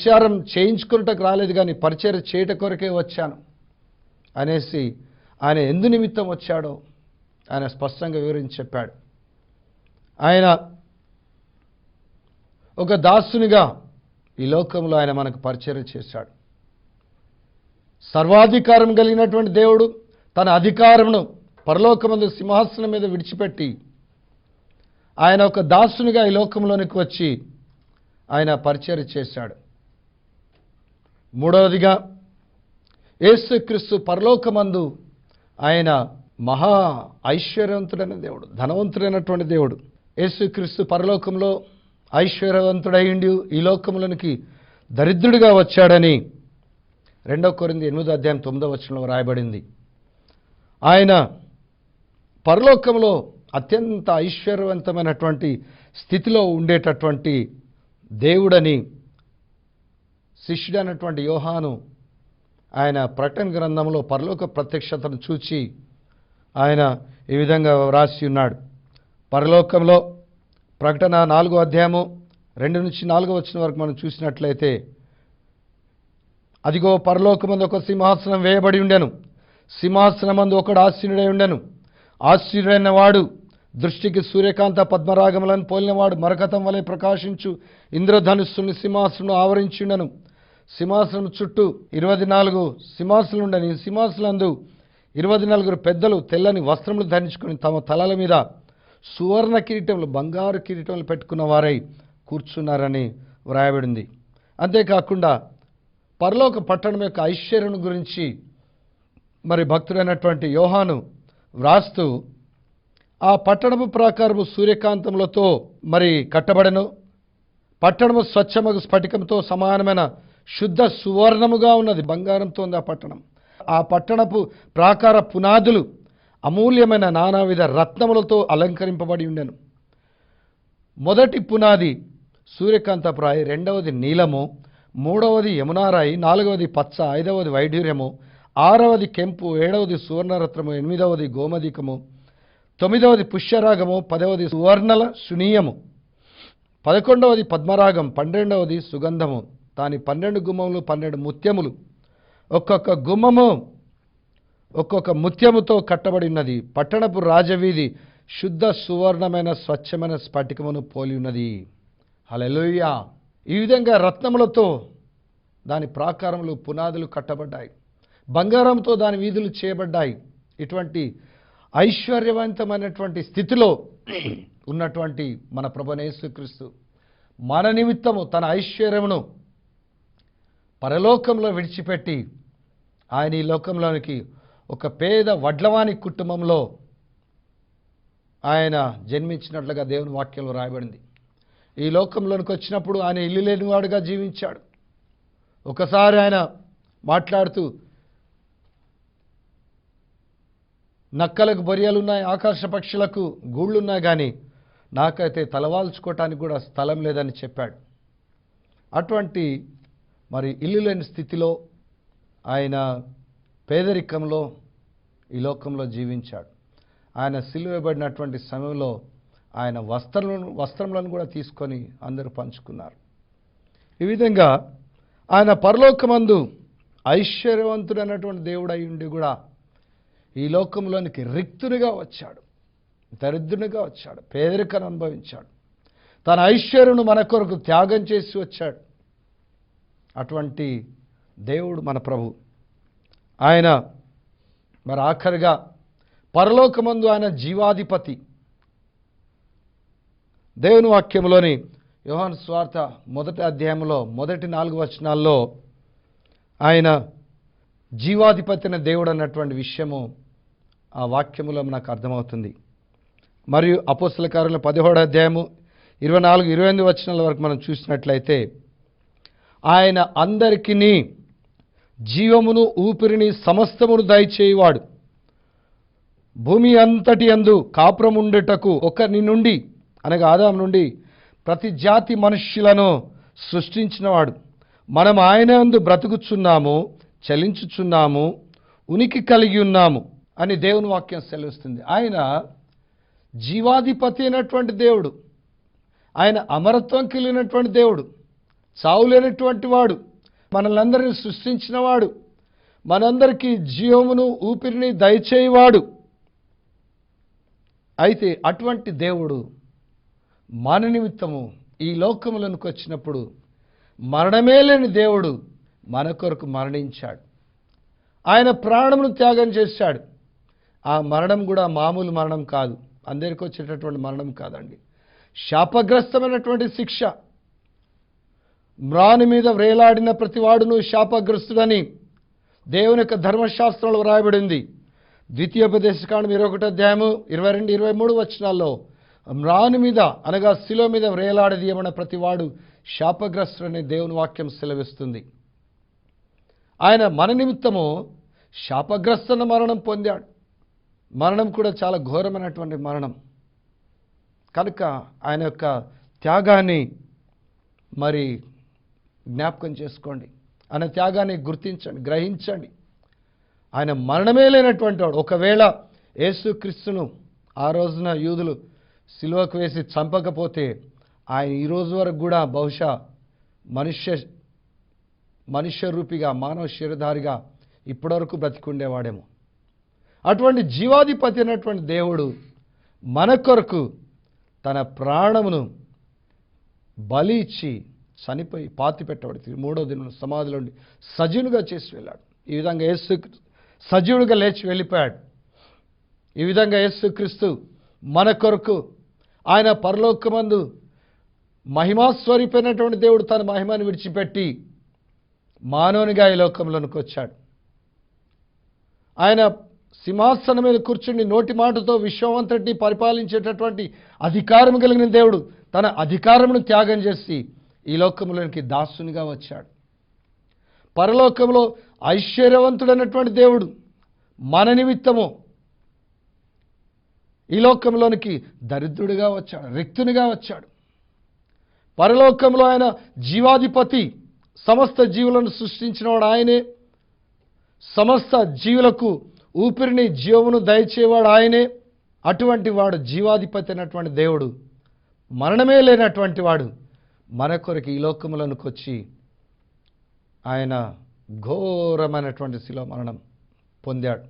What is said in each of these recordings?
పరిచారం చేయించుకున్నటకు రాలేదు, కానీ పరిచయం చేయట కొరకే వచ్చాను అనేసి ఆయన ఎందు నిమిత్తం వచ్చాడో ఆయన స్పష్టంగా వివరించి చెప్పాడు. ఆయన ఒక దాసునిగా ఈ లోకంలో ఆయన మనకు పరిచయం చేశాడు. సర్వాధికారం కలిగినటువంటి దేవుడు తన అధికారమును పరలోకమందు సింహాసనం మీద విడిచిపెట్టి ఆయన ఒక దాసునిగా ఈ లోకంలోనికి వచ్చి ఆయన పరిచయం చేశాడు. మూడవదిగా యేసుక్రీస్తు పరలోకమందు ఆయన మహా ఐశ్వర్యవంతుడైన దేవుడు, ధనవంతుడైనటువంటి దేవుడు. యేసుక్రీస్తు పరలోకంలో ఐశ్వర్యవంతుడైండి ఈ లోకంలోనికి దరిద్రుడిగా వచ్చాడని 2 కొరింథీ 8:9 రాయబడింది. ఆయన పరలోకంలో అత్యంత ఐశ్వర్యవంతమైనటువంటి స్థితిలో ఉండేటటువంటి దేవుడని శిష్యుడైనటువంటి యోహాను ఆయన ప్రకటన గ్రంథంలో పరలోక ప్రత్యక్షతను చూచి ఆయన ఈ విధంగా వ్రాసి ఉన్నాడు. పరలోకంలో ప్రకటన 4:2-4 వరకు మనం చూసినట్లయితే, అదిగో పరలోకమందు ఒక సింహాసనం వేయబడి ఉండెను, సింహాసనమందు ఒకడు ఆసీనుడై ఉండెను. ఆసీనుడైన వాడు దృష్టికి సూర్యకాంత పద్మరాగములను పోలినవాడు మరకతం వలె ప్రకాశించు ఇంద్రధనుస్సుని సింహాసనం ఆవరించి ఉండెను. సింహాసనం చుట్టూ 24 సింహాసనం ఉండని, సింహాసనందు 24 పెద్దలు తెల్లని వస్త్రములు ధరించుకుని తమ తలల మీద సువర్ణ కిరీటములు, బంగారు కిరీటములు పెట్టుకున్న వారై కూర్చున్నారని వ్రాయబడింది. అంతేకాకుండా పరలోక పట్టణం యొక్క ఐశ్వర్యం గురించి మరి భక్తుడైనటువంటి యోహాను వ్రాస్తూ, ఆ పట్టణము ప్రాకారము సూర్యకాంతములతో మరి కట్టబడెను, పట్టణము స్వచ్ఛమగు స్ఫటికంతో సమానమైన శుద్ధ సువర్ణముగా ఉన్నది, బంగారంతో ఉంది ఆ పట్టణం. ఆ పట్టణపు ప్రాకార పునాదులు అమూల్యమైన నానావిధ రత్నములతో అలంకరింపబడి ఉండెను. మొదటి పునాది సూర్యకాంతప్రాయి, రెండవది నీలము, మూడవది యమునారాయి, నాలుగవది పచ్చ, ఐదవది వైఢూర్యము, ఆరవది కెంపు, ఏడవది సువర్ణరత్నము, ఎనిమిదవది గోమదికము, తొమ్మిదవది పుష్యరాగము, 10వది సువర్ణల సునీయము, 11వది పద్మరాగం, 12వది సుగంధము. దాని 12 గుమ్మములు 12 ముత్యములు, ఒక్కొక్క గుమ్మము ఒక్కొక్క ముత్యముతో కట్టబడి ఉన్నది. పట్టణపు రాజవీధి శుద్ధ సువర్ణమైన స్వచ్ఛమైన స్ఫటికమును పోలి ఉన్నది. హల్లెలూయా. ఈ విధంగా రత్నములతో దాని ప్రాకారములు పునాదులు కట్టబడ్డాయి, బంగారంతో దాని వీధులు చేయబడ్డాయి. ఇటువంటి ఐశ్వర్యవంతమైనటువంటి స్థితిలో ఉన్నటువంటి మన ప్రభువైన యేసుక్రీస్తు మన నిమిత్తము తన ఐశ్వర్యమును పరలోకంలో విడిచిపెట్టి ఆయన ఈ లోకంలోనికి ఒక పేద వడ్లవాని కుటుంబంలో ఆయన జన్మించినట్లుగా దేవుని వాక్యంలో రాయబడింది. ఈ లోకంలోనికి వచ్చినప్పుడు ఆయన ఇల్లు లేనివాడుగా జీవించాడు. ఒకసారి ఆయన మాట్లాడుతూ, నక్కలకు బొరియలున్నాయి, ఆకాశ పక్షులకు గూళ్ళున్నాయి, కానీ నాకైతే తలవాల్చుకోవటానికి కూడా స్థలం లేదని చెప్పాడు. అటువంటి మరి ఇల్లు లేని స్థితిలో ఆయన పేదరికంలో ఈ లోకంలో జీవించాడు. ఆయన సిలువేయబడినటువంటి సమయంలో ఆయన వస్త్రములను కూడా తీసుకొని అందరూ పంచుకున్నారు. ఈ విధంగా ఆయన పరలోకమందు ఐశ్వర్యవంతుడైనటువంటి దేవుడు అయి ఉండి కూడా ఈ లోకంలోనికి రిక్తునిగా వచ్చాడు, దరిద్రునిగా వచ్చాడు, పేదరికాన్ని అనుభవించాడు, తన ఐశ్వర్యను మన కొరకు త్యాగం చేసి వచ్చాడు. అటువంటి దేవుడు మన ప్రభు. ఆయన మరి ఆఖరిగా పరలోకమందు ఆయన జీవాధిపతి. దేవుని వాక్యంలోని యోహాను సువార్త 1వ అధ్యాయంలో మొదటి 4 వచనాల్లో ఆయన జీవాధిపతి అనే దేవుడు అన్నటువంటి విషయము ఆ వాక్యములో నాకు అర్థమవుతుంది. మరియు అపోస్తల కార్యాల 17వ అధ్యాయము 24-28 వచనాల వరకు మనం చూసినట్లయితే, ఆయన అందరికీ జీవమును ఊపిరిని సమస్తమును దయచేయువాడు, భూమి అంతటి యందు కాపురముండుటకు ఒకరి నుండి అనగా ఆదాము నుండి ప్రతి జాతి మనుష్యులను సృష్టించినవాడు. మనం ఆయన యందు బ్రతుకుచున్నాము, చలించుచున్నాము, ఉనికి కలిగి ఉన్నాము అని దేవుని వాక్యం సెలవిస్తుంది. ఆయన జీవాధిపతి అయినటువంటి దేవుడు, ఆయన అమరత్వం కలిగినటువంటి దేవుడు, చావులేనటువంటి వాడు, మనల్ని సృష్టించిన వాడు, మనందరికీ జీవమును ఊపిరిని దయచేయవాడు. అయితే అటువంటి దేవుడు మన నిమిత్తము ఈ లోకములోనికి వచ్చినప్పుడు మరణమే లేని దేవుడు మన కొరకు మరణించాడు. ఆయన ప్రాణమును త్యాగం చేశాడు. ఆ మరణం కూడా మామూలు మరణం కాదు, అందరికీ వచ్చేటటువంటి మరణం కాదండి. శాపగ్రస్తమైనటువంటి శిక్ష. మ్రాను మీద వ్రేలాడిన ప్రతివాడును శాపగ్రస్తుడని దేవుని యొక్క ధర్మశాస్త్రంలో వ్రాయబడింది. ద్వితీయోపదేశకాండం 21వ అధ్యాయము 22-23 వచనాల్లో మ్రాను మీద అనగా శిలువ మీద వ్రేలాడదీయమన్న ప్రతివాడు శాపగ్రస్తుడని దేవుని వాక్యం సెలవిస్తుంది. ఆయన మన నిమిత్తము శాపగ్రస్తున్న మరణం పొందాడు. మరణం కూడా చాలా ఘోరమైనటువంటి మరణం. కనుక ఆయన యొక్క త్యాగాన్ని మరి జ్ఞాపకం చేసుకోండి. ఆయన త్యాగాన్ని గుర్తించండి, గ్రహించండి. ఆయన మరణమే లేనటువంటి వాడు. ఒకవేళ యేసుక్రీస్తును ఆ రోజున యూదులు సిలువకు వేసి చంపకపోతే ఆయన ఈ రోజు వరకు కూడా బహుశా మనుష్య రూపిగా, మానవ శరీరధారిగా ఇప్పటివరకు బ్రతికుండేవాడేమో. అటువంటి జీవాధిపతి అయినటువంటి దేవుడు మన కొరకు తన ప్రాణమును బలి ఇచ్చి చనిపోయి పాతిపెట్టబడి 3వ దినం సమాధిలో ఉండి సజీవునిగా చేసి వెళ్ళాడు. ఈ విధంగా యేసు సజీవుడిగా లేచి వెళ్ళిపోయాడు. ఈ విధంగా యేసుక్రీస్తు మన కొరకు ఆయన పరలోకమందు మహిమాస్వరూపైనటువంటి దేవుడు తన మహిమను విడిచిపెట్టి మానవునిగా ఈ లోకంలోనికి వచ్చాడు. ఆయన సింహాసనం మీద కూర్చుని నోటి మాటతో విశ్వమంతటిని పరిపాలించేటటువంటి అధికారం కలిగిన దేవుడు తన అధికారమును త్యాగం చేసి ఈ లోకంలోనికి దాసునిగా వచ్చాడు. పరలోకంలో ఐశ్వర్యవంతుడైనటువంటి దేవుడు మన నిమిత్తము ఈ లోకంలోనికి దరిద్రుడిగా వచ్చాడు, రిక్తునిగా వచ్చాడు. పరలోకంలో ఆయన జీవాధిపతి, సమస్త జీవులను సృష్టించినవాడు ఆయనే, సమస్త జీవులకు ఊపిరిని జీవమును దయచేవాడు ఆయనే. అటువంటి వాడు జీవాధిపతి అయినటువంటి దేవుడు, మరణమే లేనటువంటి వాడు మన కొరకు ఈ లోకములోనికి వచ్చి ఆయన ఘోరమైనటువంటి శిలువ మరణం పొందాడు.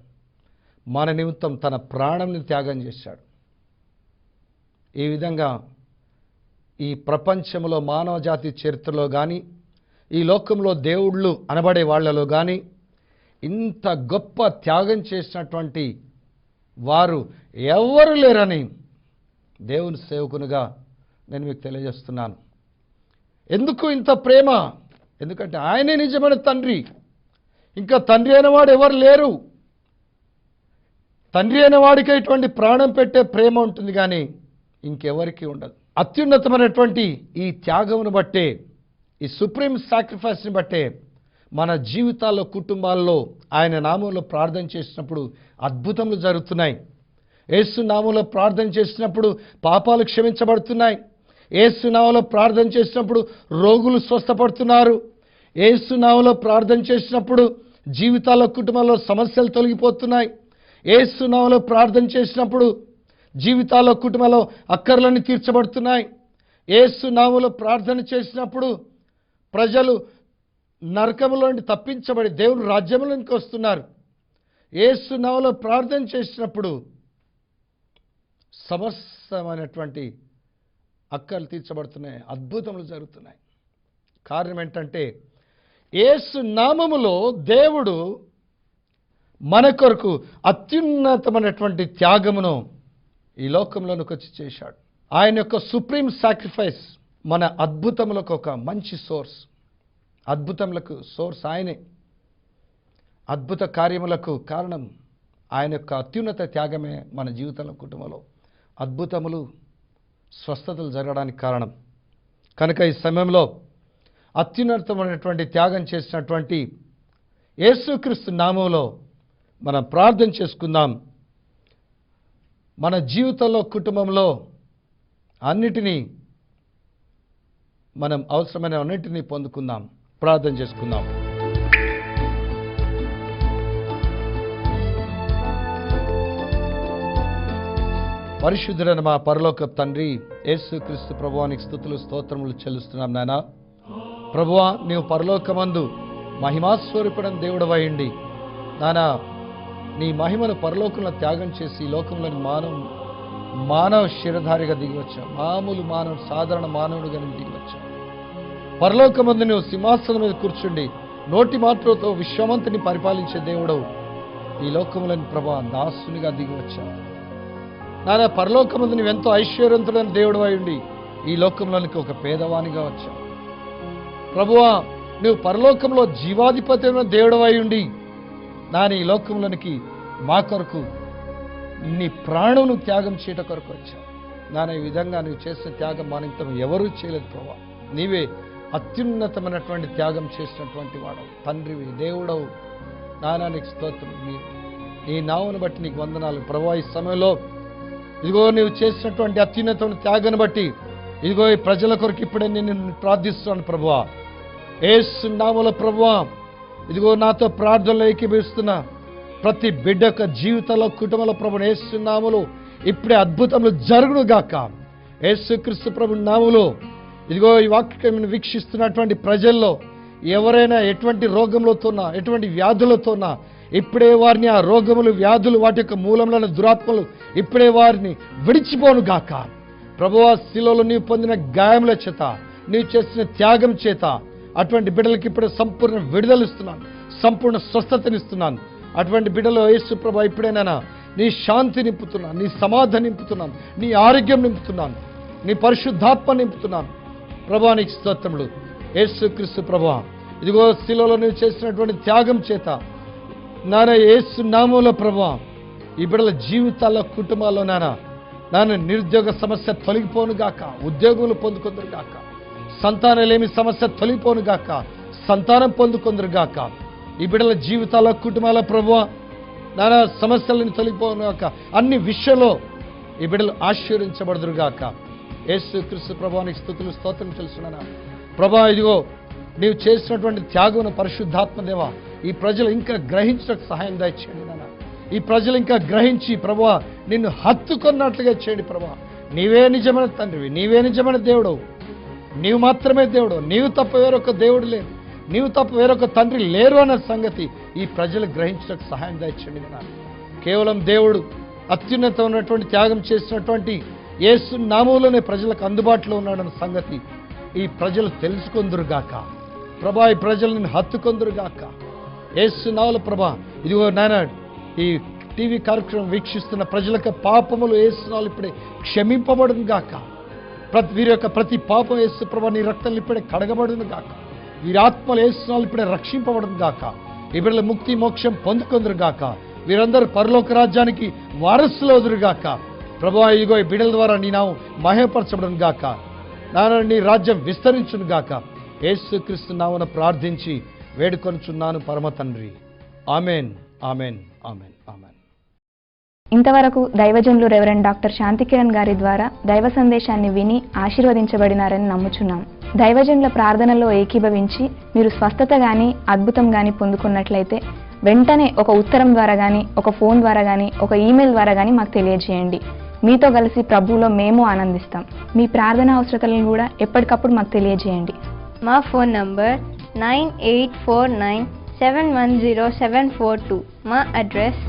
మన నిమిత్తం తన ప్రాణంని త్యాగం చేశాడు. ఈ విధంగా ఈ ప్రపంచంలో మానవ జాతి చరిత్రలో కానీ, ఈ లోకంలో దేవుళ్ళు అనబడే వాళ్ళలో కానీ ఇంత గొప్ప త్యాగం చేసినటువంటి వారు ఎవరు లేరని దేవుని సేవకునిగా నేను మీకు తెలియజేస్తున్నాను. ఎందుకు ఇంత ప్రేమ? ఎందుకంటే ఆయనే నిజమైన తండ్రి. ఇంకా తండ్రి అయిన వాడు ఎవరు లేరు. తండ్రి అయిన వాడికి ఇటువంటి ప్రాణం పెట్టే ప్రేమ ఉంటుంది కానీ ఇంకెవరికి ఉండదు. అత్యున్నతమైనటువంటి ఈ త్యాగమును బట్టే, ఈ సుప్రీం సాక్రిఫైస్ని బట్టే మన జీవితాల్లో, కుటుంబాల్లో ఆయన నామంలో ప్రార్థన చేసినప్పుడు అద్భుతములు జరుగుతున్నాయి. యేసు నామంలో ప్రార్థన చేసినప్పుడు పాపాలు క్షమించబడుతున్నాయి. యేసు నామంలో ప్రార్థన చేసినప్పుడు రోగులు స్వస్థపడుతున్నారు. యేసు నామంలో ప్రార్థన చేసినప్పుడు జీవితాల్లో, కుటుంబాల్లో సమస్యలు తొలగిపోతున్నాయి. యేసు నామంలో ప్రార్థన చేసినప్పుడు జీవితాల్లో, కుటుంబాల్లో అక్కర్లన్నీ తీర్చబడుతున్నాయి. యేసు నామంలో ప్రార్థన చేసినప్పుడు ప్రజలు నరకములో నుండి తప్పించబడి దేవుని రాజ్యంలోనికి వస్తున్నారు. యేసు నామములో ప్రార్థన చేసినప్పుడు సమస్తమైనటువంటి అక్కర్లు తీర్చబడుతున్నాయి, అద్భుతములు జరుగుతున్నాయి. కారణం ఏంటంటే యేసు నామములో దేవుడు మన కొరకు అత్యున్నతమైనటువంటి త్యాగమును ఈ లోకంలోనికి వచ్చి చేశాడు. ఆయన యొక్క సుప్రీం సాక్రిఫైస్ మన అద్భుతములకు ఒక మంచి సోర్స్. అద్భుతములకు సోర్స్ ఆయనే. అద్భుత కార్యములకు కారణం ఆయన యొక్క అత్యున్నత త్యాగమే మన జీవితంలో, కుటుంబంలో అద్భుతములు, స్వస్థతలు జరగడానికి కారణం. కనుక ఈ సమయంలో అత్యున్నతమైనటువంటి త్యాగం చేసినటువంటి యేసుక్రీస్తు నామములో మనం ప్రార్థన చేసుకుందాం. మన జీవితంలో, కుటుంబంలో అన్నిటినీ మనం అవసరమైన అన్నిటినీ పొందుకుందాం. ప్రార్థన చేసుకుందాం. పరిశుద్ధుడైన మా పరలోకపు తండ్రి, యేసుక్రీస్తు ప్రభువానికి స్తుతులు, స్తోత్రములు చెల్లిస్తున్నాం నాయనా. ప్రభువా, నీవు పరలోకమందు మహిమాస్వరూపుడైన దేవుడవై ఉండి నానా నీ మహిమను పరలోకంలో త్యాగం చేసి ఈ లోకంలోని మానవ శిరధారిగా దిగివచ్చావు. మామూలు మానవుడు, సాధారణ మానవుడిగా నువ్వు దిగివచ్చావు. పరలోకమందు నువ్వు సింహాసనం మీద కూర్చుండి నోటి మాటలతో విశ్వమంతుని పరిపాలించే దేవుడవు ఈ లోకంలోని ప్రభా దాసునిగా దిగివచ్చావు. నానా పరలోకమందు నువ్వెంతో ఐశ్వర్యవంతుడైన దేవుడవై ఉండి ఈ లోకంలోనికి ఒక పేదవానిగా వచ్చావు. ప్రభువా, నువ్వు పరలోకంలో జీవాధిపతి అయిన దేవుడవై ఉండి ఈ లోకంలోనికి మా కొరకు నీ ప్రాణం త్యాగం చేయట కొరకు వచ్చావు. ఈ విధంగా నువ్వు చేసిన త్యాగం మానింతం ఎవరూ చేయలేదు ప్రభా. నీవే అత్యున్నతమైనటువంటి త్యాగం చేసినటువంటి వాడవు, తండ్రివి, దేవుడవు. నీకు స్తోత్రం. నీ నామమును బట్టి నీకు వందనాలు ప్రభువా. ఈ సమయంలో ఇదిగో నీవు చేసినటువంటి అత్యున్నతమైన త్యాగాన్ని బట్టి ఇదిగో ఈ ప్రజల కొరకు ఇప్పుడే నేను ప్రార్థిస్తున్నాను ప్రభువా. యేసు నామములో ప్రభువా, ఇదిగో నాతో ప్రార్థనలో ఏకీభవిస్తున్న ప్రతి బిడ్డ యొక్క జీవితంలో, కుటుంబంలో ప్రభుని యేసు నామములో ఇప్పుడే అద్భుతములు జరుగును గాక. యేసుక్రీస్తు ప్రభు నామములో ఇదిగో ఈ వాక్యం వీక్షిస్తున్నటువంటి ప్రజల్లో ఎవరైనా ఎటువంటి రోగములతోన్నా, ఎటువంటి వ్యాధులతోన్నా ఇప్పుడే వారిని ఆ రోగములు, వ్యాధులు, వాటి యొక్క మూలంలోని దురాత్మలు ఇప్పుడే వారిని విడిచిపోను గాక. ప్రభువా, శిలువలో నీవు పొందిన గాయముల చేత, నీవు చేసిన త్యాగం చేత అటువంటి బిడ్డలకి ఇప్పుడు సంపూర్ణ విడుదలిస్తున్నాను, సంపూర్ణ స్వస్థతనిస్తున్నాను. అటువంటి బిడ్డలో యేసు ప్రభు ఇప్పుడేనా నీ శాంతి నింపుతున్నాను, నీ సమాధానం నింపుతున్నాను, నీ ఆరోగ్యం నింపుతున్నాను, నీ పరిశుద్ధాత్మ నింపుతున్నాను. ప్రభువా నీకు స్తోత్రములు. యేసుక్రీస్తు ప్రభువా, ఇదిగో శిలువలో నీవు చేసినటువంటి త్యాగం చేత యేసు నామములో ప్రభువా ఈ బిడ్డల జీవితాల్లో, కుటుంబాల్లో నిరుద్యోగ సమస్య తొలగిపోను గాక, ఉద్యోగులు పొందుకుందరు గాక, సంతానలేమి సమస్య తొలగిపోను గాక, సంతానం పొందుకుందరు గాక. ఈ బిడ్డల జీవితాల, కుటుంబాల ప్రభువా సమస్యలను తొలగిపోను గాక. అన్ని విషయంలో ఈ బిడ్డలు ఆశీర్వదించబడుదురు గాక. యేసుక్రీస్తు ప్రభువానికి స్తుతులు, స్తోత్రం తెలుసుకున్నాను ప్రభా. ఇదిగో నీవు చేసినటువంటి త్యాగమును పరిశుద్ధాత్మ దేవా ఈ ప్రజలు ఇంకా గ్రహించడానికి సహాయం దయచేయండి నాన్న. ఈ ప్రజలు ఇంకా గ్రహించి ప్రభువా నిన్ను హత్తుకున్నట్లుగా చేయండి ప్రభా. నీవే నిజమైన తండ్రివి, నీవే నిజమైన దేవుడవు, నీవు మాత్రమే దేవుడు, నీవు తప్ప వేరొక దేవుడు లేరు, నీవు తప్ప వేరొక తండ్రి లేరు అన్న సంగతి ఈ ప్రజలు గ్రహించడానికి సహాయం దయచేయండి నాన్న. కేవలం దేవుడు అత్యున్నతమైనటువంటి త్యాగం చేసినటువంటి యేసు నామములోనే ప్రజలకు అందుబాటులో ఉన్నాడన్న సంగతి ఈ ప్రజలు తెలుసుకొందురుగాక ప్రభా. ఈ ప్రజలు నిన్ను హత్తుకొందురుగాక యేసు నామములో ప్రభా. ఇదిగో నాయన ఈ టీవీ కార్యక్రమం వీక్షిస్తున్న ప్రజలకు పాపములు యేసు నామములో ఇప్పుడే క్షమింపబడును గాక. వీరి యొక్క ప్రతి పాపం యేసు ప్రభా నీ రక్తంలో ఇప్పుడే కడగబడును గాక. వీరి ఆత్మలు యేసు నామములో ఇప్పుడే రక్షింపబడును గాక. ఈ బిడ్డల ముక్తి మోక్షం పొందుకొందురు గాక. వీరందరూ పరలోక రాజ్యానికి వారసులవుదురు గాక ప్రభువా. ఇదిగో ఈ బిడ్డల ద్వారా నీ నామం మహిమపరచబడును గాక, నీ రాజ్యం విస్తరించును గాక. యేసుక్రీస్తు నామమున ప్రార్థించి వేడుకొనుచున్నాను పరమ తండ్రి. Amen, amen, amen, amen. ఇంతవరకు దైవజనులు రెవరెండ్ డాక్టర్ శాంతికిరణ్ గారి ద్వారా దైవ సందేశాన్ని విని ఆశీర్వదించబడినారని నమ్ముచున్నాం. దైవజనుల ప్రార్థనలో ఏకీభవించి మీరు స్వస్థత గాని, అద్భుతం గాని పొందుకున్నట్లయితే వెంటనే ఒక ఉత్తరం ద్వారా గాని, ఒక ఫోన్ ద్వారా గాని, ఒక ఈమెయిల్ ద్వారా గాని మాకు తెలియజేయండి. మీతో కలిసి ప్రభువులో మేము ఆనందిస్తాం. మీ ప్రార్థన అవసరతలను కూడా ఎప్పటికప్పుడు మాకు తెలియజేయండి. మా ఫోన్ నంబర్ 9849710742. మా అడ్రస్